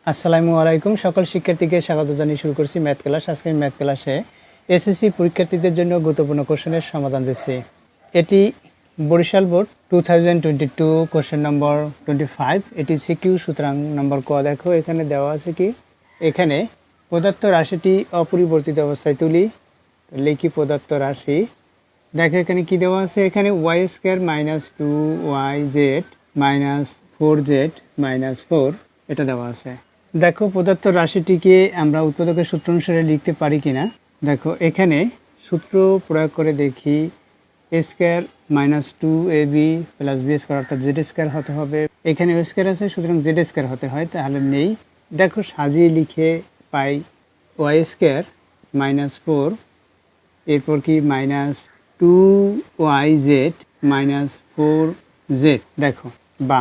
আসসালামু আলাইকুম। সকল শিক্ষার্থীকে স্বাগত জানিয়ে শুরু করছি ম্যাথ ক্লাস। আজকে ম্যাথ ক্লাসে এসএসসি পরীক্ষার্থীদের জন্য গুরুত্বপূর্ণ কোশ্চেনের সমাধান দিচ্ছি। এটি বরিশাল বোর্ড 2022 কোশ্চেন নম্বর 25। এটি সিকিউ। সুতরাং নম্বর ক দেখো এখানে দেওয়া আছে কি, এখানে পদার্থ রাশিটি অপরিবর্তিত অবস্থায় তুলি। লিখি পদার্থ রাশি। দেখো এখানে কি দেওয়া আছে, এখানে y square minus 2yz minus 4z minus 4 এটা দেওয়া আছে। দেখো পদার্থ রাশিটিকে আমরা উৎপাদকের সূত্র অনুসারে লিখতে পারি কিনা। দেখো এখানে সূত্র প্রয়োগ করে দেখি, A square minus 2ab plus B square অর্থাৎ জেড স্কোয়ার হতে হবে। এখানে ও স্কোয়ার আছে, সুতরাং জেড স্কোয়ার হতে হয়, তাহলে নেই। দেখো সাজিয়ে লিখে পাই ওয়াই স্কোয়ার মাইনাস 4, এরপর কি মাইনাস 2yz মাইনাস 4z। দেখো বা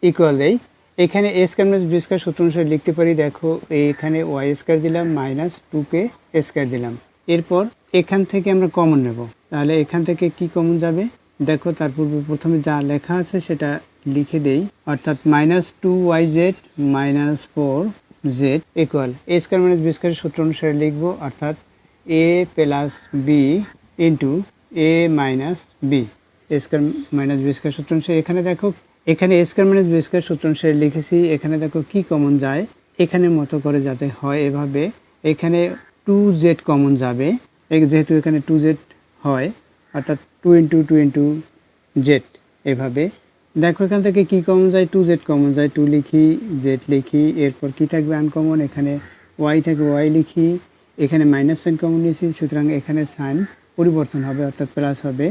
ইকুয়াল দেই, এখানে A square minus B square সূত্র অনুসারে লিখতে পারি। দেখো এখানে ওয়াই স্কোয়ার দিলাম মাইনাস 2কে স্কোয়ার দিলাম। এরপর এখান থেকে আমরা কমন নেব, তাহলে এখান থেকে কি কমন যাবে দেখো। তার পূর্বে প্রথমে যা লেখা আছে সেটা লিখে দেই, অর্থাৎ minus 2yz minus 4z equal A square minus B square সূত্র অনুসারে লিখবো, অর্থাৎ A plus B into A minus B. A square minus B square সূত্র অনুসারে এখানে দেখো, এখানে A square minus B square সূত্র অনুসারে লিখেছি। এখানে দেখো কি কমন যায়, এখানে মতো করে যাতে হয় এভাবে। এখানে 2z কমন যাবে, যেহেতু এখানে 2z হয়, অর্থাৎ 2 ইন্টু 2 ইন্টু জেড এভাবে। দেখো এখান থেকে কি কমন যায়, 2z কমন যায়, 2 লিখি, জেড লিখি। এরপর কি থাকবে আনকমন, এখানে ওয়াই থাকবে, ওয়াই লিখি। এখানে মাইনাস সাইন কমন নিয়েছি, সুতরাং এখানে সাইন পরিবর্তন হবে, অর্থাৎ প্লাস হবে।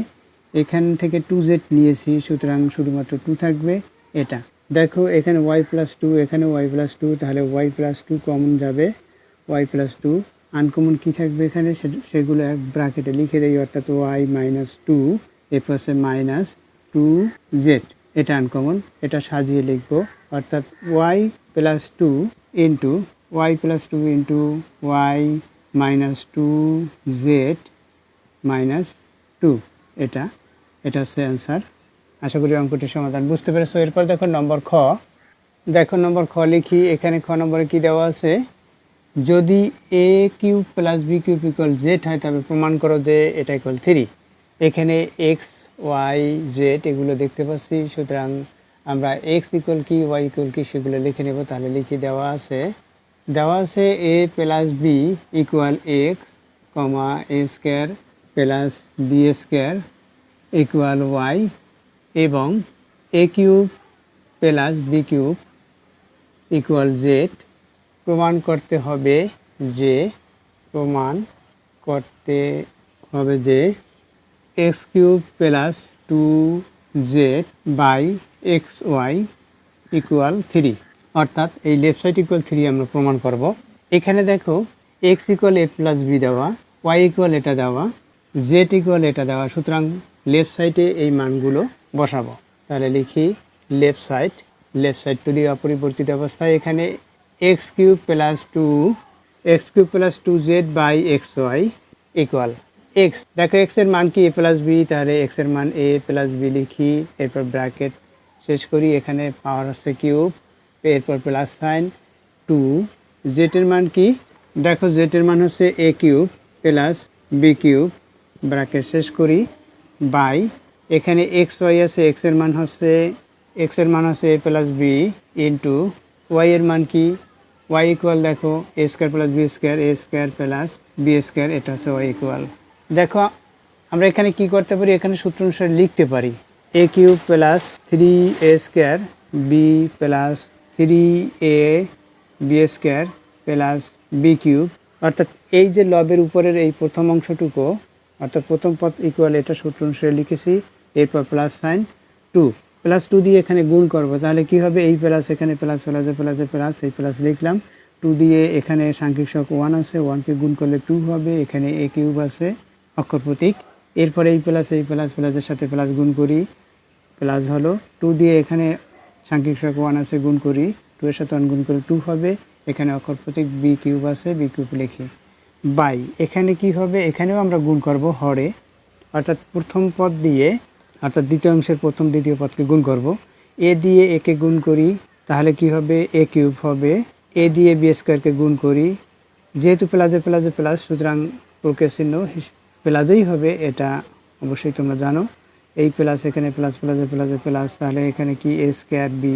এখান থেকে 2z নিয়েছি, সুতরাং শুধুমাত্র 2 থাকবে এটা। দেখো এখানে y প্লাস 2, এখানে y প্লাস 2, তাহলে y প্লাস 2 কমন যাবে, y প্লাস 2। আনকমন কি থাকবে এখানে, সেগুলো এক ব্র্যাকেটে লিখে দেই, অর্থাৎ y মাইনাস 2 এরপর মাইনাস 2z এটা আনকমন। এটা সাজিয়ে লিখবো, অর্থাৎ y plus 2 into y plus 2 into y minus 2z minus 2 এটা হচ্ছে অ্যান্সার। আশা করি অঙ্কটির সমাধান বুঝতে পেরেছো। এরপর দেখো নম্বর খ। দেখো নম্বর খ লিখি, এখানে খ নম্বরে কি দেওয়া আছে, যদি A cube plus B cube equal Z হয় তবে প্রমাণ করো যে এটা ইকুয়াল 3। এখানে এক্স ওয়াই জেড এগুলো দেখতে পাচ্ছি, সুতরাং আমরা এক্স ইকুয়াল কি ওয়াই ইকুয়াল কি সেগুলো লিখে নেব। তাহলে লিখি, দেওয়া আছে A plus B equal X comma A square plus B square equal Y, এবং A cube plus B cube equal Z. প্রমাণ করতে হবে যে X cube plus 2z by x Y equal 3, অর্থাৎ এই লেফট সাইড ইকুয়াল 3 আমরা প্রমাণ করব। এখানে দেখো এক্স ইকুয়াল এ প্লাস বি দেওয়া, ওয়াই ইকুয়াল এটা দেওয়া, জেড ইকুয়াল এটা দেওয়া, সুতরাং লেফট সাইডে এই মানগুলো বসাবো। তাহলে লিখি লেফট সাইড তুলি অপরিবর্তিত অবস্থায়। এখানে x cube plus 2z by x Y equal x. দেখো এক্স এর মান কি এ প্লাস বি, তাহলে এক্স এর মান এ প্লাস বি লিখি, এরপর ব্র্যাকেট শেষ করি। এখানে পাওয়ার হচ্ছে কিউব, এরপর প্লাস সাইন 2। জেড এর মান কি, দেখো জেড এর মান হচ্ছে A cube plus B cube, bracket শেষ করি, বাই এখানে এক্স ওয়াই আছে, এক্স এর মান হচ্ছে এ প্লাস বি ইন্টু ওয়াই এর মান কি, ওয়াই ইকুয়াল দেখো এ স্কোয়ার প্লাস বি স্কোয়ার, এ স্কোয়ার প্লাস বি স্কোয়ার, এটা হচ্ছে ওয়াই ইকুয়াল। দেখো আমরা এখানে কি করতে পারি, এখানে সূত্র অনুসারে লিখতে পারি A cube plus 3a square B plus 3a B square plus B cube, অর্থাৎ এই যে লবের উপরের এই প্রথম অংশটুকু, অর্থাৎ প্রথম পদ ইকুয়াল এটা সূত্র অনুসারে লিখেছি। এরপর প্লাস সাইন 2, প্লাস 2 দিয়ে এখানে গুণ করব, তাহলে কি হবে, এই প্লাস এখানে প্লাস প্লাস এই প্লাস লিখলাম। 2 দিয়ে এখানে সাংখ্যিক সহগ 1 আছে, 1কে গুণ করলে 2 হবে। এখানে এ কিউব আছে অক্ষর প্রতীক, এরপরে এই প্লাসের সাথে প্লাস গুণ করি, প্লাস হলো 2 দিয়ে এখানে সাংখ্যিক সহগ 1 আছে, গুণ করি, 2 এর সাথে 1 গুণ করে 2 হবে। এখানে অক্ষর প্রতীক বি কিউব আছে, বি কিউব লিখি, বাই এখানে কি হবে, এখানেও আমরা গুণ করব হরে, অর্থাৎ প্রথম পদ দিয়ে, অর্থাৎ দ্বিতীয় অংশের প্রথম দ্বিতীয় পদকে গুণ করব। এ দিয়ে একে গুণ করি, তাহলে কি হবে, এ কিউব হবে এ দিয়ে বি স্কোয়ারকে গুণ করি, যেহেতু প্লাসে প্লাসে প্লাস সুতরাং প্রক্রিয়া চিহ্ন প্লাসেই হবে, এটা অবশ্যই তোমরা জানো। এই প্লাস এখানে প্লাস প্লাসে প্লাসে প্লাস, তাহলে এখানে কি এ স্কোয়ার বি,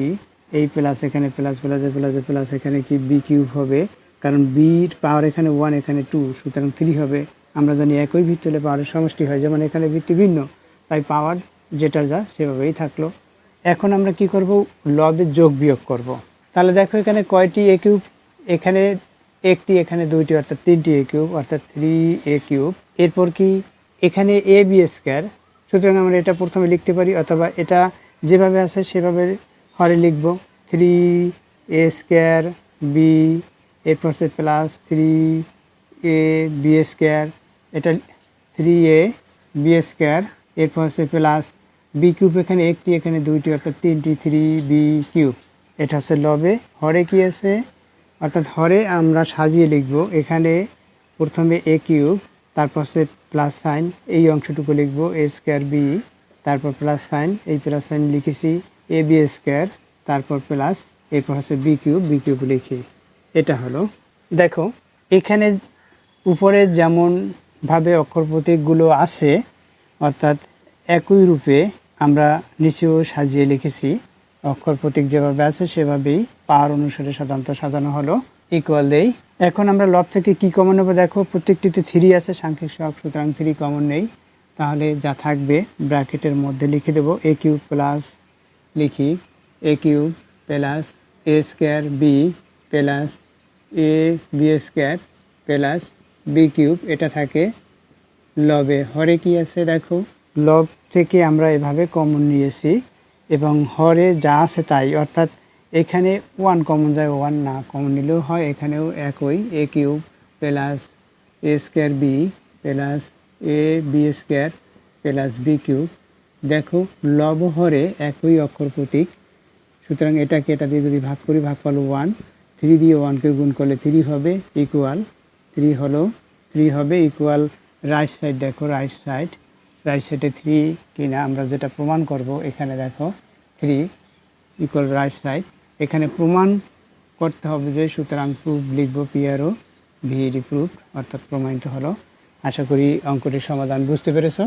এই প্লাস এখানে প্লাস প্লাসে প্লাসে প্লাস, এখানে কি বি কিউব হবে, কারণ বির পাওয়ার এখানে 1 এখানে 2 সুতরাং 3 হবে। আমরা জানি একই ভিত্তি হলে পাওয়ারের সমষ্টি হয়, যেমন এখানে ভিত্তি ভিন্ন, তাই পাওয়ার যেটা যা সেভাবেই থাকলো। এখন আমরা কি করব, লবে যোগ বিয়োগ করব। তাহলে দেখো এখানে কয়টি এ কিউব, এখানে একটি, এখানে দুইটি, অর্থাৎ 3টি এ কিউব, অর্থাৎ 3a কিউব। এরপর কি এখানে এ বি স্কোয়ার, সুতরাং আমরা এটা প্রথমে লিখতে পারি, অথবা এটা যেভাবে আছে সেভাবে হরে লিখব, 3a স্কোয়ার বি, এরপর হচ্ছে প্লাস 3a বি স্কোয়ার, এটা 3a বি স্কোয়ার, এরপর হচ্ছে প্লাস বি কিউব, এখানে একটি, এখানে দুইটি, অর্থাৎ 3টি 3b কিউব। এটা হচ্ছে লবে। হরে কি আছে, অর্থাৎ হরে আমরা সাজিয়ে লিখব, এখানে প্রথমে এ কিউব, তারপর হচ্ছে প্লাস সাইন, এই অংশটুকু লিখব এ স্কোয়ার বি, তারপর প্লাস সাইন, এই প্লাস সাইন লিখেছি এ বি স্কোয়ার, তারপর প্লাস, এরপর হচ্ছে বি কিউব লিখি। এটা হলো, দেখো এখানে উপরে যেমনভাবে অক্ষর প্রতীকগুলো আছে, অর্থাৎ একই রূপে আমরা নিচেও সাজিয়ে লিখেছি। অক্ষর প্রতীক যেভাবে আছে সেভাবেই পাওয়ার অনুসারে সাধারণত সাজানো হলো। ইকুয়াল দেই। এখন আমরা লব থেকে কি কমন নেবো, দেখো প্রত্যেকটিতে 3 আছে, সাংখ্যিক সহগ, সুতরাং 3 কমন নেই। তাহলে যা থাকবে ব্র্যাকেটের মধ্যে লিখে দেবো এ কিউব প্লাস, লিখি A cube plus A square B plus A B square plus B cube, এটা থাকে লবে। হরে কি আছে, দেখো লব থেকে আমরা এভাবে কমন নিয়েছি, এবং হরে যা আছে তাই, অর্থাৎ এখানে 1 কমন যায়, 1 না কমন নিলেও হয়, এখানেও একই A cube plus A square B plus A B square plus B cube. দেখো লব হরে একই অক্ষর প্রতীক, সুতরাং এটাকে এটা দিয়ে যদি ভাগ করি, ভাগ পালো 1, 3 দিয়ে 1কে গুণ করলে 3 হবে, ইকুয়াল 3 হলো, 3 হবে ইকুয়াল রাইট সাইড। দেখো রাইট সাইডে 3 কিনা আমরা যেটা প্রমাণ করব, এখানে দেখো 3 ইকুয়াল রাইট সাইড, এখানে প্রমাণ করতে হবে যে, সুতরাং প্রুফ লিখবো পিআরও ভিডি প্রুফ, অর্থাৎ প্রমাণিত হলো। আশা করি অঙ্কটির সমাধান বুঝতে পেরেছো।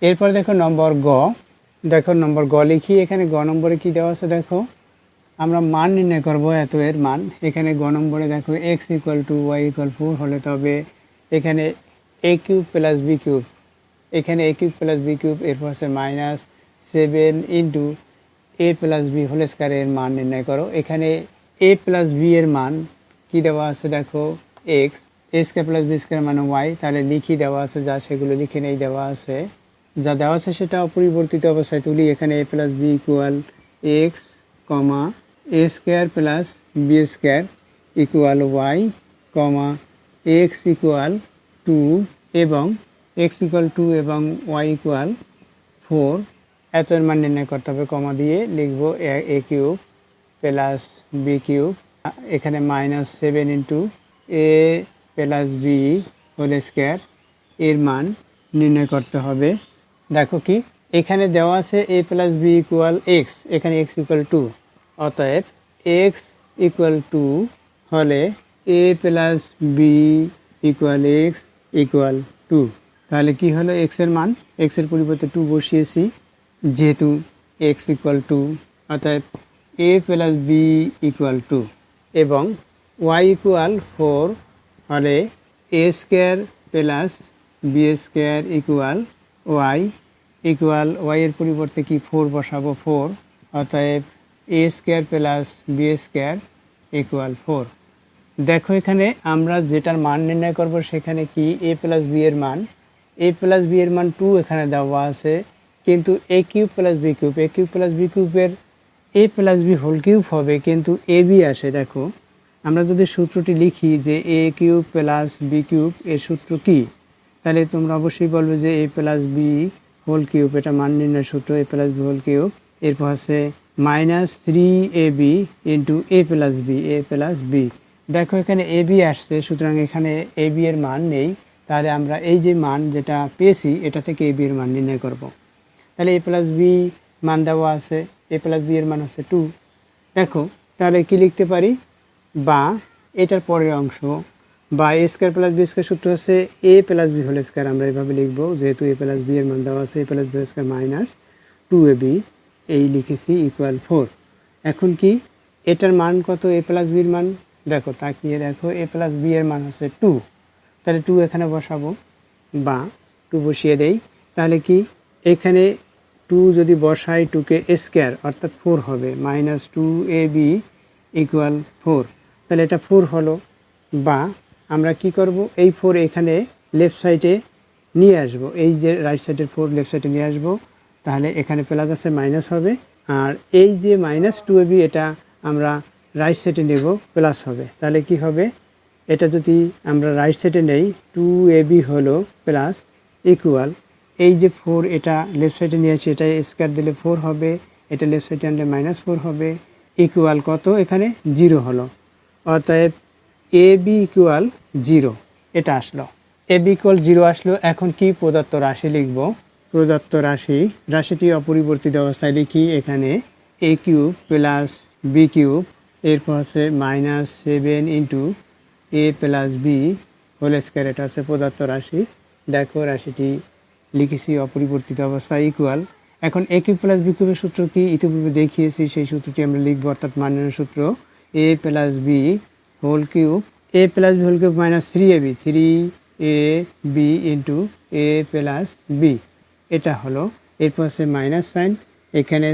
এরপর দেখো নম্বর গ, দেখো নম্বর গ লিখি। এখানে গ নম্বরে কি দেওয়া আছে, দেখো আমরা মান নির্ণয় করব এত এর মান। এখানে গ নম্বরে দেখো x equal to y equal 4 হলে তবে এখানে a cube plus B cube, এখানে a cube plus B cube, এরপর হচ্ছে -7 ইন্টু এ প্লাস বি হোল স্কয়ারের মান নির্ণয় করো। এখানে এ প্লাস বি এর মান কি দেওয়া আছে, দেখো এক্স, এ স্কয়ার প্লাস বি স্কয়ার মানে ওয়াই, তাহলে লিখি দেওয়া আছে যা সেগুলো লিখে নেই, দেওয়া আছে যা দেওয়া আছে সেটা অপরিবর্তিত অবস্থায় তুলি। এখানে A plus B equal X comma A square plus B square equal Y comma X equal 2 এবং এক্স ইকুয়াল 2 এবং ওয়াই ইকুয়াল 4, এত এর মান নির্ণয় করতে হবে। কমা দিয়ে লিখব এ কিউব প্লাস বি কিউব, এখানে -7 ইন্টু এ প্লাস বি হোল স্কয়ার এর মান নির্ণয় করতে হবে। দেখো কি এখানে দেওয়া আছে A plus B equal X, এখানে এক্স ইকুয়াল 2, অতএব এক্স ইকুয়াল 2 হলে A plus B equal X equal 2, তাহলে কি হলো এক্সের মান, এক্সের পরিবর্তে 2 বসিয়েছি, যেহেতু এক্স ইকুয়াল 2, অতএব এ প্লাস বি ইকুয়াল 2 এবং ওয়াই ইকুয়াল 4 হলে A square plus B square equal Y equal, Y এর পরিবর্তে কি 4 বসাবো 4, অতএব A square plus B square equal 4। দেখো এখানে আমরা যেটার মান নির্ণয় করব সেখানে কি এ প্লাস বি এর মান, এ প্লাস বি এর মান 2 এখানে দেওয়া আছে, কিন্তু এ কিউব প্লাস বি কিউব, এ কিউব প্লাস বি কিউবের এ প্লাস বি হোল কিউব হবে, কিন্তু এ বি আসে। দেখো আমরা যদি সূত্রটি লিখি যে এ কিউব প্লাস বি কিউব, এর সূত্র কি, তাহলে তোমরা অবশ্যই বলবে যে এ প্লাস বি হোল কিউব, এটা মান নির্ণয়ের সূত্র A plus B whole cube. এরপর আছে -3ab ইন্টু এ প্লাস বি, এ প্লাস বি। দেখো এখানে এ বি আসছে, সুতরাং এখানে এ বি এর মান নেই, তাহলে আমরা এই যে মান যেটা পেয়েছি এটা থেকে এ বি এর মান নির্ণয় করব। তাহলে এ প্লাস বি মান দেওয়া আছে, এ প্লাস বি এর মান হচ্ছে 2। দেখো তাহলে কি লিখতে পারি, বা এটার পরের অংশ বা এ স্কোয়ার প্লাস বি স্কোয়ার সূত্র হচ্ছে এ প্লাস বি হোল স্কোয়ার, আমরা এভাবে লিখবো যেহেতু এ প্লাস বি এর মান দেওয়া আছে, A plus B square minus 2ab এই লিখেছি ইকুয়াল 4। এখন কি এটার মান কত, এ প্লাস বির মান দেখো, তাকিয়ে দেখো, এ প্লাস বি এর মান হচ্ছে 2, তাহলে 2 এখানে বসাবো বা 2 বসিয়ে দেই, তাহলে কি এখানে 2 যদি বসাই 2কে স্কোয়ার অর্থাৎ 4 হবে, মাইনাস 2ab ইকুয়াল 4, তাহলে এটা 4 হলো। বা আমরা কি করব, এই 4 এখানে লেফট সাইডে নিয়ে আসব, এই যে রাইট সাইডের 4 লেফট সাইডে নিয়ে আসব, তাহলে এখানে প্লাস আছে মাইনাস হবে, আর এই যে মাইনাস 2ab এটা আমরা রাইট সাইডে নেব, প্লাস হবে, তাহলে কি হবে, এটা যদি আমরা রাইট সাইডে নেই 2ab হলো প্লাস ইকুয়াল এই যে 4 এটা লেফট সাইডে নিয়ে আসি, এটা স্কোয়ার দিলে 4 হবে, এটা লেফট সাইডে আনলে মাইনাস 4 হবে, ইকুয়াল কত, এখানে 0 হলো, অতএব ab ইকুয়াল 0 এটা আসলো, ab ইকুয়াল 0 আসলো। এখন কি প্রদত্ত রাশি লিখব, প্রদত্ত রাশিটি অপরিবর্তিত অবস্থায় লিখি, এখানে a cube plus B cube, এরপর হচ্ছে মাইনাস 7 ইন্টু এ প্লাস বি হোল স্কোয়ার, এটা হচ্ছে প্রদত্ত রাশি। দেখো রাশিটি লিখেছি অপরিবর্তিত অবস্থায় ইকুয়াল। এখন এ কিউব প্লাস বি কিউবের সূত্র কি ইতিপূর্বে দেখিয়েছি, সেই সূত্রটি আমরা লিখব, অর্থাৎ মানের সূত্র A plus B whole cube, A plus B whole cube minus 3ab, 3ab into A plus B, এটা হলো। এরপর হচ্ছে মাইনাস সাইন, এখানে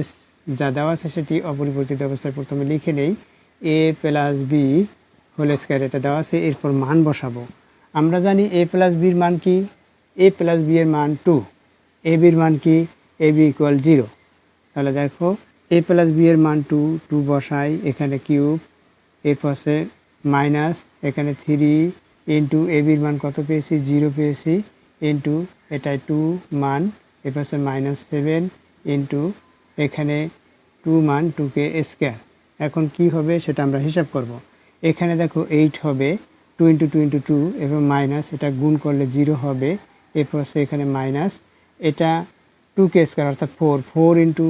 যা দেওয়া আছে সেটি অপরিবর্তিত অবস্থায় প্রথমে লিখে নেই, এ প্লাস বি হোল স্কোয়ার এটা দেওয়া আছে, এরপর মান বসাবো। আমরা জানি এ প্লাস বির মান কি, এ প্লাস বি এর মান 2, এ বির মান কি, এ বি ইকুয়াল 0, তাহলে দেখো এ প্লাস বি এর মান 2, 2 বসাই, এখানে কিউব, এরপর হচ্ছে মাইনাস, এখানে 3 ইন্টু এ বির মান কত পেয়েছি, 0 পেয়েছি, ইন্টু এটাই 2 মান, এরপর হচ্ছে মাইনাস 7 ইন্টু এখানে 2 মান, 2কে স্কোয়ার। এখন কি হবে সেটা আমরা হিসাব করব। এখানে দেখো 8 হবে, 2 ইন্টু 2 ইন্টু 2 এবং মাইনাস, এটা গুণ করলে 0 হবে, এরপর হচ্ছে এখানে মাইনাস, এটা 2কে স্কোয়ার অর্থাৎ 4, 4 ইন্টু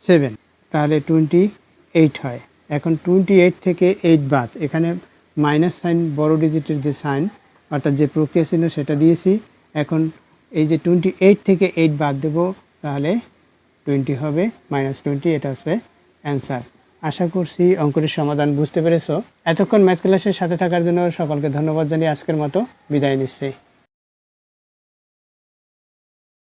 7 তাহলে 28 হয়। এখন 28 থেকে 8 বাদ, এখানে মাইনাস সাইন বড় ডিজিটের যে সাইন অর্থাৎ যে প্রক্রিয়া চিহ্ন সেটা দিয়েছি। এখন এই যে 28 থেকে 8 বাদ দেব, তাহলে 20 হবে, -20, এটা হচ্ছে অ্যান্সার। আশা করছি অঙ্কটির সমাধান বুঝতে পেরেছো। এতক্ষণ ম্যাথ ক্লাসের সাথে থাকার জন্য সকলকে ধন্যবাদ জানিয়ে আজকের মতো বিদায় নিচ্ছি।